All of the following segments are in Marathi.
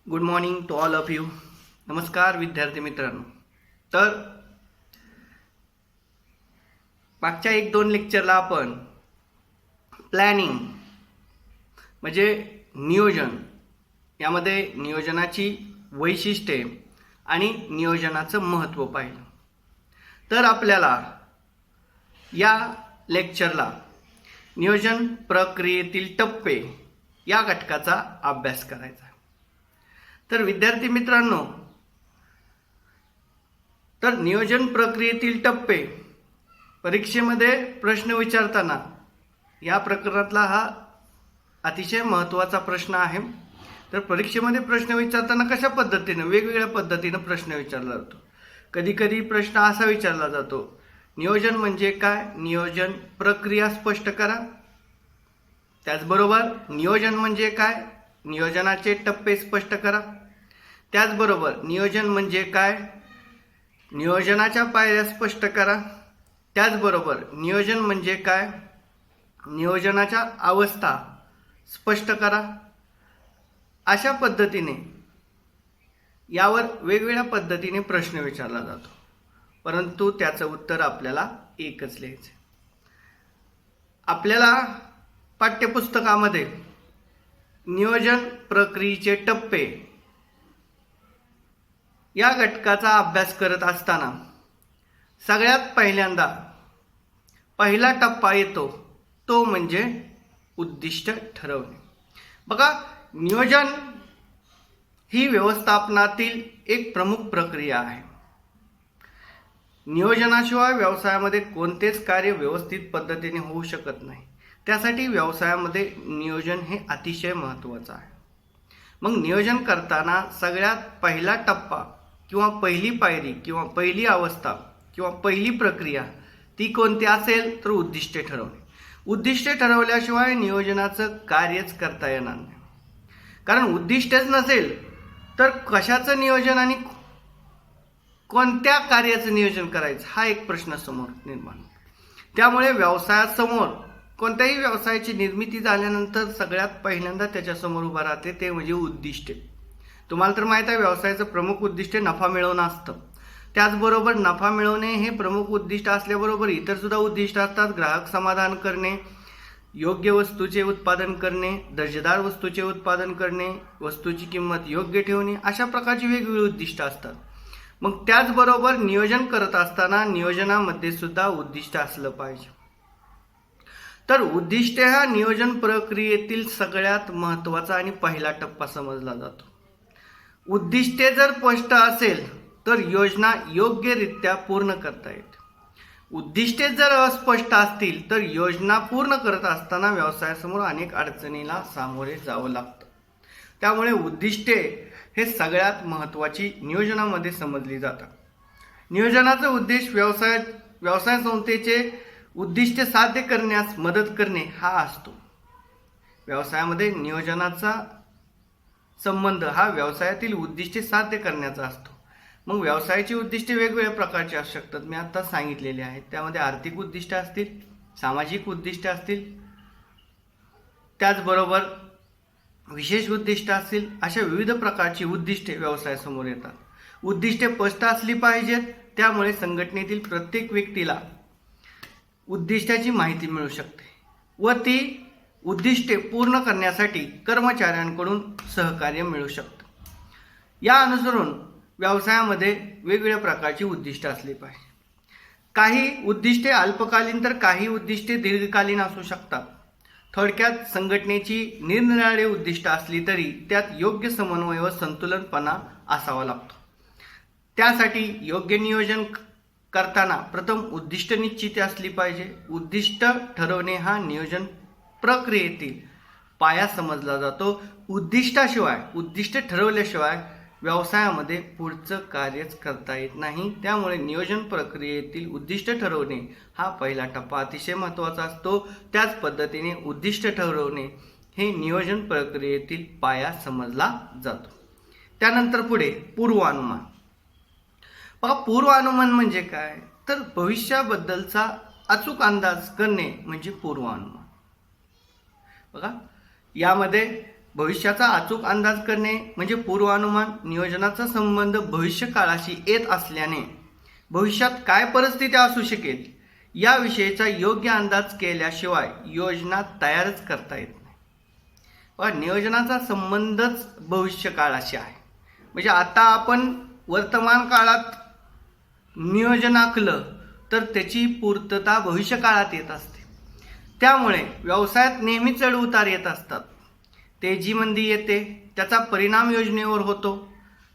Good morning to all of you. नमस्कार विद्यार्थी मित्रांनो. तर मागच्या 1-2 लेक्चरला आपण प्लॅनिंग म्हणजे नियोजन, यामध्ये नियोजनाची वैशिष्ट्ये आणि नियोजनाचं महत्त्व पाहिलं. तर आपल्याला या लेक्चरला नियोजन प्रक्रियेतील टप्पे या घटकाचा अभ्यास करायचा. तर विद्यार्थी मित्रांनो, तर नियोजन प्रक्रियेतील टप्पे परीक्षेमध्ये प्रश्न विचारताना या प्रकरणातला हा अतिशय महत्त्वाचा प्रश्न आहे. तर परीक्षेमध्ये प्रश्न विचारताना कशा पद्धतीने वेगवेगळ्या पद्धतीने प्रश्न विचारला जातो. कधी कधी प्रश्न असा विचारला जातो, नियोजन म्हणजे काय, नियोजन प्रक्रिया स्पष्ट करा. त्याचबरोबर नियोजन म्हणजे काय, नियोजनाचे टप्पे स्पष्ट करा. त्याचबरोबर नियोजन म्हणजे काय, नियोजनाच्या पायऱ्या स्पष्ट करा. त्याचबरोबर नियोजन म्हणजे काय, नियोजनाच्या अवस्था स्पष्ट करा. अशा पद्धतीने यावर वेगवेगळ्या पद्धतीने प्रश्न विचारला जातो, परंतु त्याचं उत्तर आपल्याला एकच लिहायचं. आपल्याला पाठ्यपुस्तकामध्ये नियोजन प्रक्रियेचे टप्पे या घटकाचा अभ्यास करत असताना सगळ्यात पहिल्यांदा पहिला टप्पा येतो, तो म्हणजे उद्दिष्ट ठरवणे. बघा, नियोजन ही व्यवस्थापनातील एक प्रमुख प्रक्रिया आहे. नियोजनाशिवाय व्यवसायामध्ये कोणतेच कार्य व्यवस्थित पद्धतीने होऊ शकत नाही. त्यासाठी व्यवसायामध्ये नियोजन हे अतिशय महत्त्वाचं आहे. मग नियोजन करताना सगळ्यात पहिला टप्पा किंवा पहिली पायरी किंवा पहिली अवस्था किंवा पहिली प्रक्रिया ती कोणती असेल, तर उद्दिष्टे ठरवणे. उद्दिष्टे ठरवल्याशिवाय नियोजनाचं कार्यच करता येणार नाही. कारण उद्दिष्टच नसेल तर कशाचं नियोजन आणि कोणत्या कार्याचं नियोजन करायचं हा एक प्रश्न समोर निर्माण होतो. त्यामुळे व्यवसायासमोर कोणत्याही व्यवसायाची निर्मिती झाल्यानंतर सगळ्यात पहिल्यांदा त्याच्यासमोर उभं राहते ते म्हणजे उद्दिष्टे. तुम्हाला तर माहीत आहे, व्यवसायाचं प्रमुख उद्दिष्ट नफा मिळवणं असतं. त्याचबरोबर नफा मिळवणे हे प्रमुख उद्दिष्ट असल्याबरोबर इतर सुद्धा उद्दिष्ट असतात. ग्राहक समाधान करणे, योग्य वस्तूचे उत्पादन करणे, दर्जेदार वस्तूचे उत्पादन करणे, वस्तूची किंमत योग्य ठेवणे, अशा प्रकारची वेगवेगळी उद्दिष्ट असतात. मग त्याचबरोबर नियोजन करत असताना नियोजनामध्ये सुद्धा उद्दिष्ट असलं पाहिजे. तर उद्दिष्टे हा नियोजन प्रक्रियेतील सगळ्यात महत्त्वाचा आणि पहिला टप्पा समजला जातो. उद्दिष्टे जर स्पष्ट असेल तर योजना योग्यरित्या पूर्ण करता येते. उद्दिष्टे जर अस्पष्ट असतील तर योजना पूर्ण करत असताना व्यवसायासमोर अनेक अडचणीला सामोरे जावं लागतं. त्यामुळे उद्दिष्टे हे सगळ्यात महत्त्वाची नियोजनामध्ये समजली जातात. नियोजनाचा उद्देश व्यवसाय संस्थेचे उद्दिष्टे साध्य करण्यास मदत करणे हा असतो. व्यवसायामध्ये नियोजनाचा संबंध हा व्यवसायातील उद्दिष्टे साध्य करण्याचा असतो. मग व्यवसायाची उद्दिष्टे वेगवेगळ्या प्रकारची असू शकतात. मी आता सांगितलेले आहेत. त्यामध्ये आर्थिक उद्दिष्टे असतील, सामाजिक उद्दिष्टे असतील, त्याचबरोबर विशेष उद्दिष्ट असतील. अशा विविध प्रकारची उद्दिष्टे व्यवसायासमोर येतात. उद्दिष्टे स्पष्ट असली पाहिजेत. त्यामुळे संघटनेतील प्रत्येक व्यक्तीला उद्दिष्टाची माहिती मिळू शकते व ती उद्दिष्टे पूर्ण करण्यासाठी कर्मचाऱ्यांकडून सहकार्य मिळू शकतं. या अनुसरून व्यवसायामध्ये वेगवेगळ्या प्रकारची उद्दिष्टे असली पाहिजे. काही उद्दिष्टे अल्पकालीन तर काही उद्दिष्टे दीर्घकालीन असू शकतात. थोडक्यात संघटनेची निरनिराळी उद्दिष्ट असली तरी त्यात योग्य समन्वय व संतुलनपणा असावा लागतो. त्यासाठी योग्य नियोजन करताना प्रथम उद्दिष्ट निश्चित असली पाहिजे. उद्दिष्ट ठरवणे हा नियोजन प्रक्रियेतील पाया समजला जातो. उद्दिष्ट ठरवल्याशिवाय व्यवसायामध्ये पुढचं कार्यच करता येत नाही. त्यामुळे नियोजन प्रक्रियेतील उद्दिष्ट ठरवणे हा पहिला टप्पा अतिशय महत्त्वाचा असतो. त्याच पद्धतीने उद्दिष्ट ठरवणे हे नियोजन प्रक्रियेतील पाया समजला जातो. त्यानंतर पुढे पूर्वानुमान. बघा, पूर्वानुमान म्हणजे काय, तर भविष्याबद्दलचा अचूक अंदाज करणे म्हणजे पूर्वानुमान. बघा, यामध्ये भविष्याचा अचूक अंदाज करणे म्हणजे पूर्वानुमान. नियोजनाचा संबंध भविष्य काळाशी येत असल्याने भविष्यात काय परिस्थिती असू शकेल याविषयीचा योग्य अंदाज केल्याशिवाय योजना तयारच करता येत नाही. पण नियोजनाचा संबंधच भविष्य काळाशी आहे. म्हणजे आता आपण वर्तमान काळात नियोजन आखलं तर त्याची पूर्तता भविष्य काळात येत असते. त्यामुळे व्यवसायात नेहमी चढ उतार येत असतात. तेजी मंदी येते, त्याचा परिणाम योजनेवर होतो.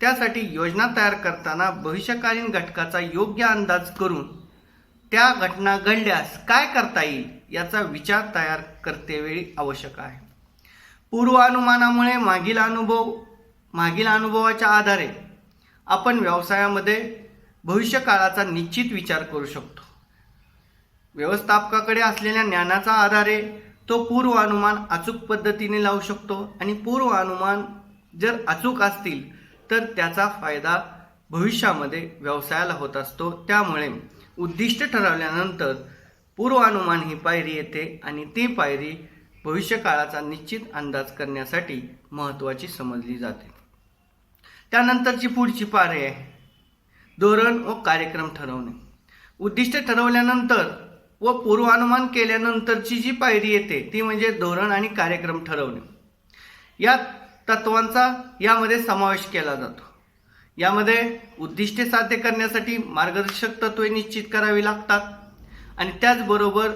त्यासाठी योजना तयार करताना भविष्यकालीन घटकाचा योग्य अंदाज करून त्या घटना घडल्यास काय करता येईल याचा विचार तयार करतेवेळी आवश्यक आहे. पूर्वानुमानामुळे मागील अनुभवाच्या आधारे आपण व्यवसायामध्ये भविष्य काळाचा निश्चित विचार करू शकतो. व्यवस्थापकाकडे असलेल्या ज्ञानाच्या आधारे तो पूर्वानुमान अचूक पद्धतीने लावू शकतो आणि पूर्वानुमान जर अचूक असतील तर त्याचा फायदा भविष्यामध्ये व्यवसायाला होत असतो. त्यामुळे उद्दिष्ट ठरवल्यानंतर पूर्वानुमान ही पायरी येते आणि ती पायरी भविष्य काळाचा निश्चित अंदाज करण्यासाठी महत्त्वाची समजली जाते. त्यानंतरची पुढची पायरी आहे धोरण व कार्यक्रम ठरवणे. उद्दिष्ट ठरवल्यानंतर व पूर्वानुमान केल्यानंतरची जी पायरी येते ती म्हणजे धोरण आणि कार्यक्रम ठरवणे. या तत्वांचा यामध्ये समावेश केला जातो. यामध्ये उद्दिष्टे साध्य करण्यासाठी मार्गदर्शक तत्वे निश्चित करावी लागतात आणि त्याचबरोबर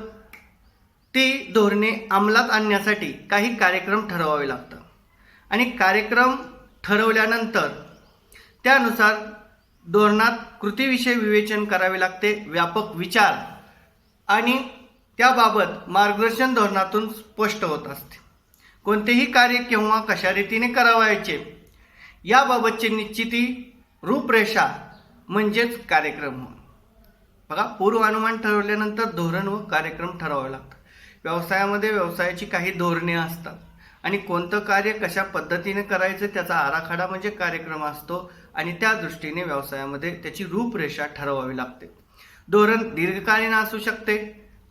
ती धोरणे अंमलात आणण्यासाठी काही कार्यक्रम ठरवावे लागतात आणि कार्यक्रम ठरवल्यानंतर त्यानुसार धोरणात कृतीविषयी विवेचन करावे लागते. व्यापक विचार आणि त्याबाबत मार्गदर्शन धोरणातून स्पष्ट होत असते. कोणतेही कार्य केव्हा कशा रीतीने करावायचे याबाबतची निश्चिती रूपरेषा म्हणजेच कार्यक्रम होय. बघा, पूर्वानुमान ठरवल्यानंतर धोरण व कार्यक्रम ठरवावे लागतात. व्यवसायामध्ये व्यवसायाची काही धोरणे असतात आणि कोणतं कार्य कशा पद्धतीने करायचं त्याचा आराखडा म्हणजे कार्यक्रम असतो आणि त्या दृष्टीने व्यवसायामध्ये त्याची रूपरेषा ठरवावी लागते. धोरण दीर्घकालीन असू शकते,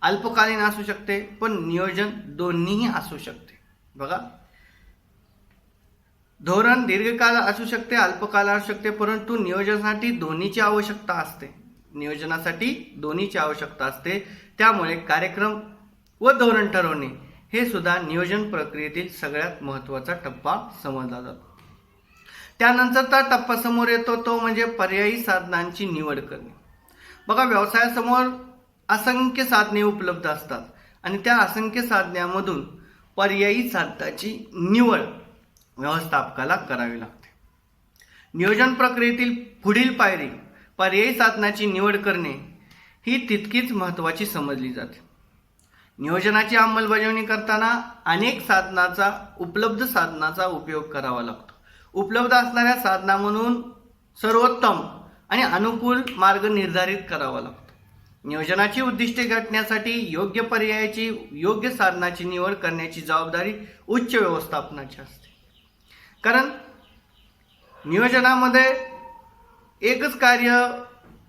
अल्पकालीन असू शकते, पण नियोजन दोन्हीही असू शकते. बघा, धोरण दीर्घकाळ असू शकते, अल्पकाल असू शकते, परंतु नियोजनासाठी दोन्हीची आवश्यकता असते. त्यामुळे कार्यक्रम व धोरण ठरवणे हे सुद्धा नियोजन प्रक्रियेतील सगळ्यात महत्त्वाचा टप्पा समजला जातो. त्यानंतरचा टप्पा समोर येतो तो म्हणजे पर्यायी साधनांची निवड करणे. बघा, व्यवसायासमोर असंख्य साधने उपलब्ध असतात आणि त्या असंख्य साधनांमधून पर्यायी साधनाची निवड व्यवस्थापकाला करावी लागते. नियोजन प्रक्रियेतील पुढील पायरी पर्यायी साधनाची निवड करणे ही तितकीच महत्त्वाची समजली जाते. नियोजनाची अंमलबजावणी करताना अनेक उपलब्ध साधनाचा उपयोग करावा लागतो. उपलब्ध असणाऱ्या साधनांमधून सर्वोत्तम आणि अनुकूल मार्ग निर्धारित करावा लागतो. नियोजनाची उद्दिष्टे गाठण्यासाठी योग्य पर्यायाची योग्य साधनाची निवड करण्याची जबाबदारी उच्च व्यवस्थापनाची असते. कारण नियोजनामध्ये एकच कार्य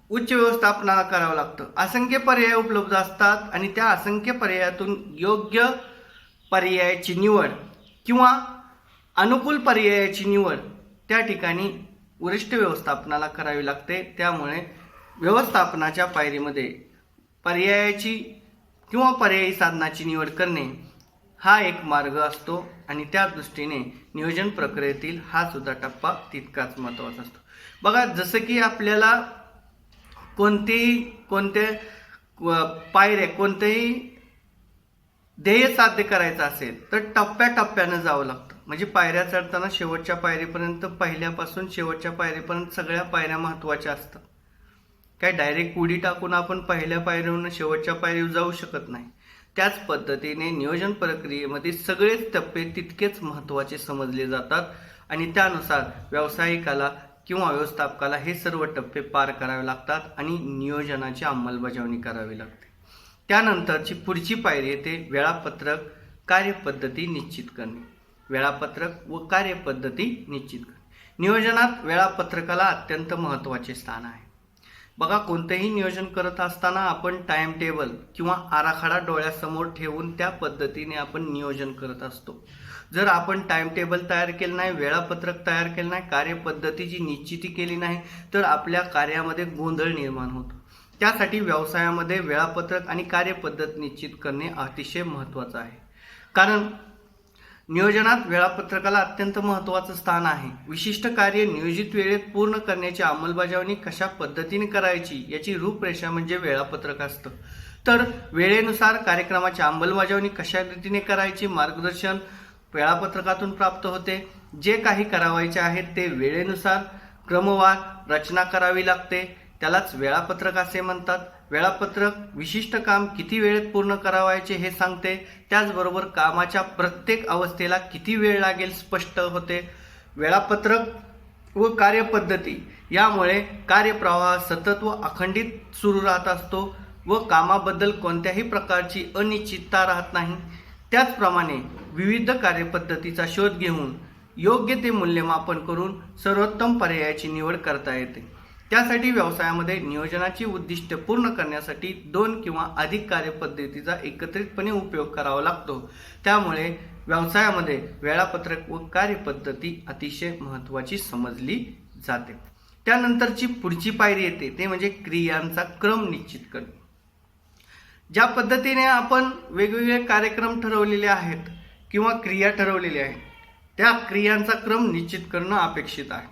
उच्च व्यवस्थापनाला करावं लागतं. असंख्य पर्याय उपलब्ध असतात आणि त्या असंख्य पर्यायातून योग्य पर्यायाची निवड किंवा अनुकूल पर्यायाची निवड त्या ठिकाणी वरिष्ठ व्यवस्थापनाला करावी लागते. त्यामुळे व्यवस्थापनाच्या पायरीमध्ये पर्यायाची किंवा पर्यायी साधनाची निवड करणे हा एक मार्ग असतो आणि त्या दृष्टीने नियोजन प्रक्रियेतील हा सुद्धा टप्पा तितकाच महत्त्वाचा असतो. बघा, जसं की आपल्याला कोणतेही ध्येय साध्य करायचं असेल तर टप्प्याटप्प्यानं जावं लागतं. म्हणजे पायऱ्या चढताना शेवटच्या पायरीपर्यंत, पहिल्यापासून शेवटच्या पायरीपर्यंत सगळ्या पायऱ्या महत्त्वाच्या असतात. काय डायरेक्ट उडी टाकून आपण पहिल्या पायरीवरून शेवटच्या पायरीवर जाऊ शकत नाही. त्याच पद्धतीने नियोजन प्रक्रियेमध्ये सगळेच टप्पे तितकेच महत्त्वाचे समजले जातात आणि त्यानुसार व्यावसायिकाला किंवा व्यवस्थापकाला हे सर्व टप्पे पार करावे लागतात आणि नियोजनाची अंमलबजावणी करावी लागते. त्यानंतरची पुढची पायरी येते वेळापत्रक, कार्यपद्धती निश्चित करणे. वेळापत्रक व कार्यपद्धती निश्चित करणे. नियोजनात वेळापत्रकाला अत्यंत महत्त्वाचे स्थान आहे. बघा, कोणतेही नियोजन करत असताना आपण टाइम टेबल किंवा आराखडा डोळ्यासमोर ठेवून त्या पद्धतीने आपण नियोजन करत असतो. जर आपण टाइम टेबल तयार केलं नाही, वेळापत्रक तयार केलं नाही, कार्यपद्धतीची निश्चिती केली नाही तर आपल्या कार्यामध्ये गोंधळ निर्माण होतो. त्यासाठी व्यवसायामध्ये वेळापत्रक आणि कार्यपद्धत निश्चित करणे अतिशय महत्त्वाचं आहे. कारण नियोजनात वेळापत्रकाला अत्यंत महत्त्वाचं स्थान आहे. विशिष्ट कार्य नियोजित वेळेत पूर्ण करण्याची अंमलबजावणी कशा पद्धतीने करायची याची रूपरेषा म्हणजे वेळापत्रक असतं. तर वेळेनुसार कार्यक्रमाची अंमलबजावणी कशा रीतीने करायची मार्गदर्शन वेळापत्रकातून प्राप्त होते. जे काही करावायचे आहे ते वेळेनुसार क्रमवार रचना करावी लागते, त्यालाच वेळापत्रक असे म्हणतात. वेळापत्रक विशिष्ट काम किती वेळेत पूर्ण करावायचे हे सांगते, त्याचबरोबर कामाच्या प्रत्येक अवस्थेला किती वेळ लागेल स्पष्ट होते. वेळापत्रक व कार्यपद्धती यामुळे कार्यप्रवाह सतत व अखंडित सुरू राहत असतो व कामाबद्दल कोणत्याही प्रकारची अनिश्चितता राहत नाही. त्याचप्रमाणे विविध कार्यपद्धतीचा शोध घेऊन योग्य ते मूल्यमापन करून सर्वोत्तम पर्यायाची निवड करता येते. त्यासाठी व्यवसायामध्ये नियोजनाची उद्दिष्टे पूर्ण करण्यासाठी 2 किंवा अधिक कार्यपद्धतीचा एकत्रितपणे उपयोग करावा लागतो. त्यामुळे व्यवसायामध्ये वेळापत्रक व कार्यपद्धती अतिशय महत्त्वाची समजली जाते. त्यानंतरची पुढची पायरी येते ते म्हणजे क्रियांचा क्रम निश्चित करणे. ज्या पद्धतीने आपण वेगवेगळे कार्यक्रम ठरवलेले आहेत किंवा क्रिया ठरवलेल्या आहेत त्या क्रियांचा क्रम निश्चित करणं अपेक्षित आहे.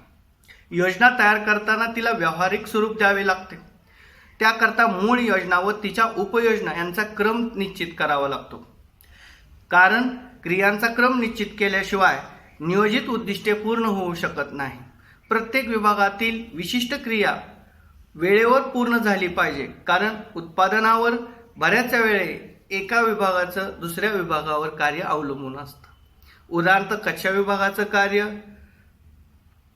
योजना तयार करताना तिला व्यावहारिक स्वरूप द्यावे लागते. त्याकरता मूळ योजना व तिच्या उपयोजना यांचा क्रम निश्चित करावा लागतो. कारण क्रियांचा क्रम निश्चित केल्याशिवाय नियोजित उद्दिष्टे पूर्ण होऊ शकत नाही. प्रत्येक विभागातील विशिष्ट क्रिया वेळेवर पूर्ण झाली पाहिजे. कारण उत्पादनावर बऱ्याच वेळे एका विभागाचं दुसऱ्या विभागावर कार्य अवलंबून असतं. उदाहरणार्थ कच्च्या विभागाचं कार्य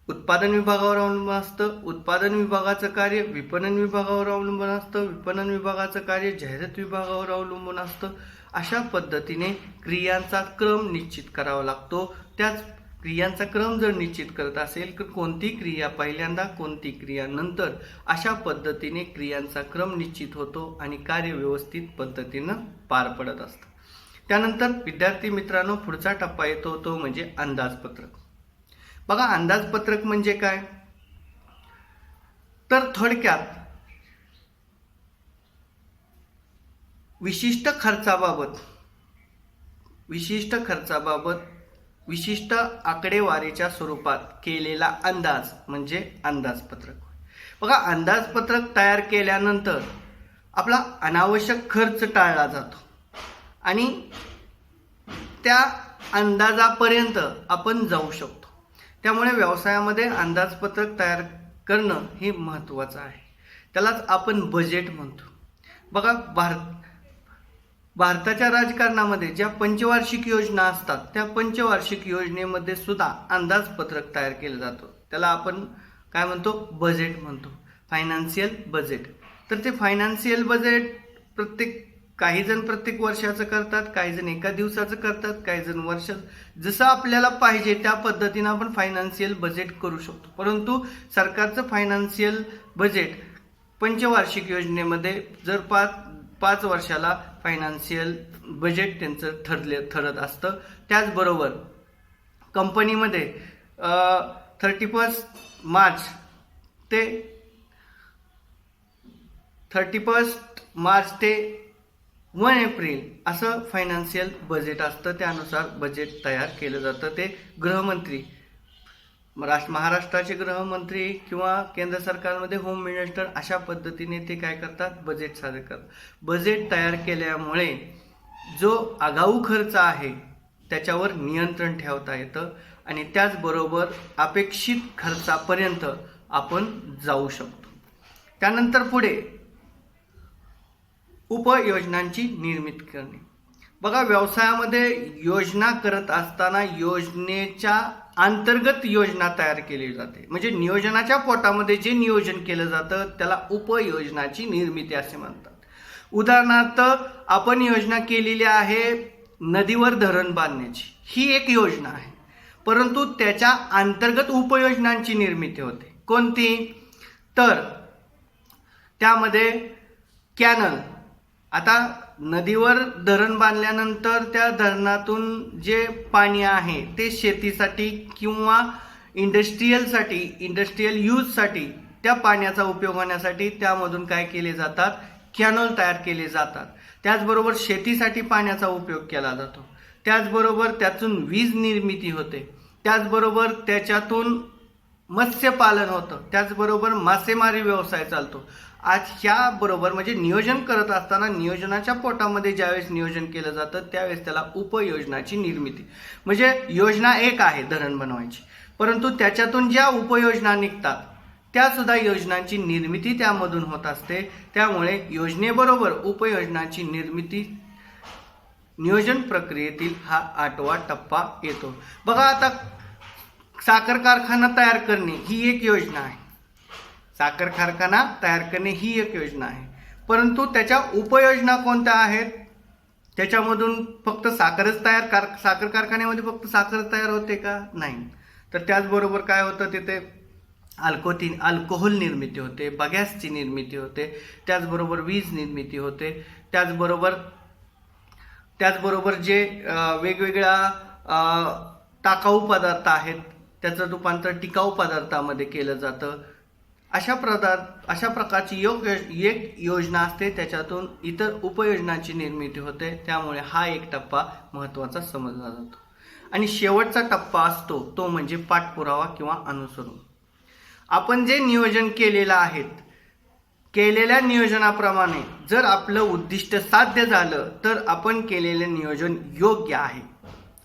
उत्पादन विभागावर अवलंबून असतं, उत्पादन विभागाचं कार्य विपणन विभागावर अवलंबून असतं, विपणन विभागाचं कार्य जाहिरात विभागावर अवलंबून असतं. अशा पद्धतीने क्रियांचा क्रम निश्चित करावा लागतो. त्याच क्रियांचा क्रम जर निश्चित करत असेल तर कोणती क्रिया पहिल्यांदा कोणती क्रिया नंतर अशा पद्धतीने क्रियांचा क्रम निश्चित होतो आणि कार्य व्यवस्थित पद्धतीनं पार पडत असतं. त्यानंतर विद्यार्थी मित्रांनो पुढचा टप्पा येतो तो म्हणजे अंदाजपत्रक. बघा अंदाजपत्रक म्हणजे काय तर थोडक्यात विशिष्ट खर्चाबाबत विशिष्ट आकडेवारीच्या स्वरूपात केलेला अंदाज म्हणजे अंदाजपत्रक. बघा अंदाजपत्रक तयार केल्यानंतर आपला अनावश्यक खर्च टाळला जातो आणि त्या अंदाजापर्यंत आपण जाऊ शकतो. त्यामुळे व्यवसायामध्ये अंदाजपत्रक तयार करणं हे महत्त्वाचं आहे. त्यालाच आपण बजेट म्हणतो. बघा भारताच्या राजकारणामध्ये ज्या पंचवार्षिक योजना असतात त्या पंचवार्षिक योजनेमध्ये सुद्धा अंदाजपत्रक तयार केलं जातं. त्याला आपण काय म्हणतो बजेट म्हणतो, फायनान्शियल बजेट. तर ते फायनान्शियल बजेट काही जण प्रत्येक वर्षाचं करतात, काही जण एका दिवसाचं करतात, काही जण वर्षाचं. जसं आपल्याला पाहिजे त्या पद्धतीनं आपण फायनान्शियल बजेट करू शकतो. परंतु सरकारचं फायनान्शियल बजेट पंचवार्षिक योजनेमध्ये जर 5 वर्षाला फायनान्शियल बजेट त्यांचं ठरत असतं. त्याचबरोबर कंपनीमध्ये 31 मार्च ते 1 एप्रिल असं फायनान्शियल बजेट असतं. त्यानुसार बजेट तयार केलं जातं. ते गृहमंत्री महाराष्ट्राचे गृहमंत्री किंवा केंद्र सरकारमध्ये होम मिनिस्टर अशा पद्धतीने ते काय करतात बजेट सादर करतात. बजेट तयार केल्यामुळे जो आगाऊ खर्च आहे त्याच्यावर नियंत्रण ठेवता येतं आणि त्याचबरोबर अपेक्षित खर्चापर्यंत आपण जाऊ शकतो. त्यानंतर पुढे उपयोजनांची निर्मिती करणे. बघा व्यवसायामध्ये योजना करत असताना योजनेच्या अंतर्गत योजना तयार केली जाते. म्हणजे नियोजनाच्या पोटामध्ये जे नियोजन केलं जातं त्याला उपयोजनाची निर्मिती असे म्हणतात. उदाहरणार्थ आपण योजना केलेली आहे नदीवर धरण बांधण्याची, ही एक योजना आहे. परंतु त्याच्या अंतर्गत उपयोजनांची निर्मिती होते. कोणती तर त्यामध्ये कॅनल. आता नदीवर धरण बांधल्यानंतर त्या धरणातून जे पाणी आहे ते शेतीसाठी किंवा इंडस्ट्रीयल यूजसाठी त्या पाण्याचा उपयोग होण्यासाठी त्यामधून काय केले जातात, कॅनॉल तयार केले जातात. त्याचबरोबर शेतीसाठी पाण्याचा उपयोग केला जातो. त्याचबरोबर त्यातून वीज निर्मिती होते. त्याचबरोबर त्याच्यातून मत्स्यपालन होतं. त्याचबरोबर मासेमारी व्यवसाय चालतो. आज ह्याबरोबर म्हणजे नियोजन करत असताना नियोजनाच्या पोटामध्ये ज्यावेळेस नियोजन केलं जातं त्यावेळेस त्याला उपयोजनाची निर्मिती, म्हणजे योजना एक आहे धरण बनवायची, परंतु त्याच्यातून ज्या उपयोजना निघतात त्या सुद्धा योजनांची निर्मिती त्यामधून होत असते. त्यामुळे योजनेबरोबर उपयोजनाची निर्मिती नियोजन प्रक्रियेतील हा 8वा टप्पा येतो. बघा, आता साखर कारखाना तयार करणे ही एक योजना आहे. साखर कारखाना तयार करणे ही एक योजना आहे, परंतु त्याच्या उपयोजना कोणत्या आहेत? त्याच्यामधून फक्त साखर कारखान्यामध्ये फक्त साखर तयार होते का? नाही. तर त्याचबरोबर काय होतं, तिथे अल्कोहोल निर्मिती होते, बगॅसची निर्मिती होते, त्याचबरोबर वीज निर्मिती होते, त्याचबरोबर जे वेगवेगळ्या टाकाऊ पदार्थ आहेत त्याचं रूपांतर टिकाऊ पदार्थामध्ये केलं जातं. अशा प्रकारची एक योजना असते, त्याच्यातून इतर उपयोजनांची निर्मिती होते. त्यामुळे हा एक टप्पा महत्त्वाचा समजला जातो. आणि शेवटचा टप्पा असतो तो म्हणजे पाठपुरावा किंवा अनुसरण. आपण जे नियोजन केलेलं आहे, केलेल्या नियोजनाप्रमाणे जर आपलं उद्दिष्ट साध्य झालं तर आपण केलेलं नियोजन योग्य आहे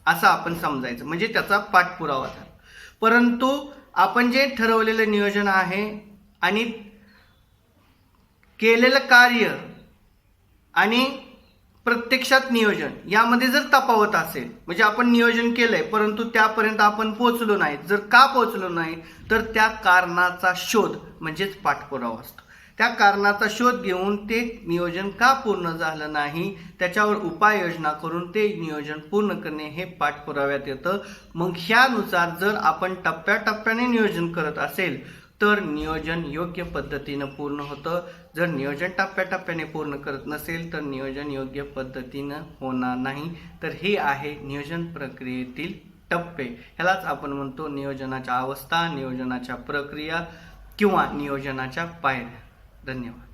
असं आपण समजायचं, म्हणजे त्याचा पाठपुरावा झाला. परंतु आपण जे ठरवलेलं नियोजन आहे आणि केलेलं कार्य आणि प्रत्यक्षात नियोजन यामध्ये जर तफावत असेल, म्हणजे आपण नियोजन केलंय परंतु त्यापर्यंत आपण पोहोचलो नाही, जर का पोहोचलो नाही तर त्या कारणाचा शोध म्हणजेच पाठपुरावा असतो. त्या कारणाचा शोध घेऊन ते नियोजन का पूर्ण झालं नाही त्याच्यावर उपाययोजना करून ते नियोजन पूर्ण करणे हे पाठपुराव्यात येतं. मग ह्यानुसार जर आपण टप्प्याटप्प्याने नियोजन करत असेल तर नियोजन योग्य पद्धतीनं पूर्ण होतं. जर नियोजन टप्प्याटप्प्याने पूर्ण करत नसेल तर नियोजन योग्य पद्धतीनं होणार नाही. तर हे आहे नियोजन प्रक्रियेतील टप्पे. ह्यालाच आपण म्हणतो नियोजनाच्या अवस्था, नियोजनाच्या प्रक्रिया किंवा नियोजनाच्या पायऱ्या. धन्यवाद.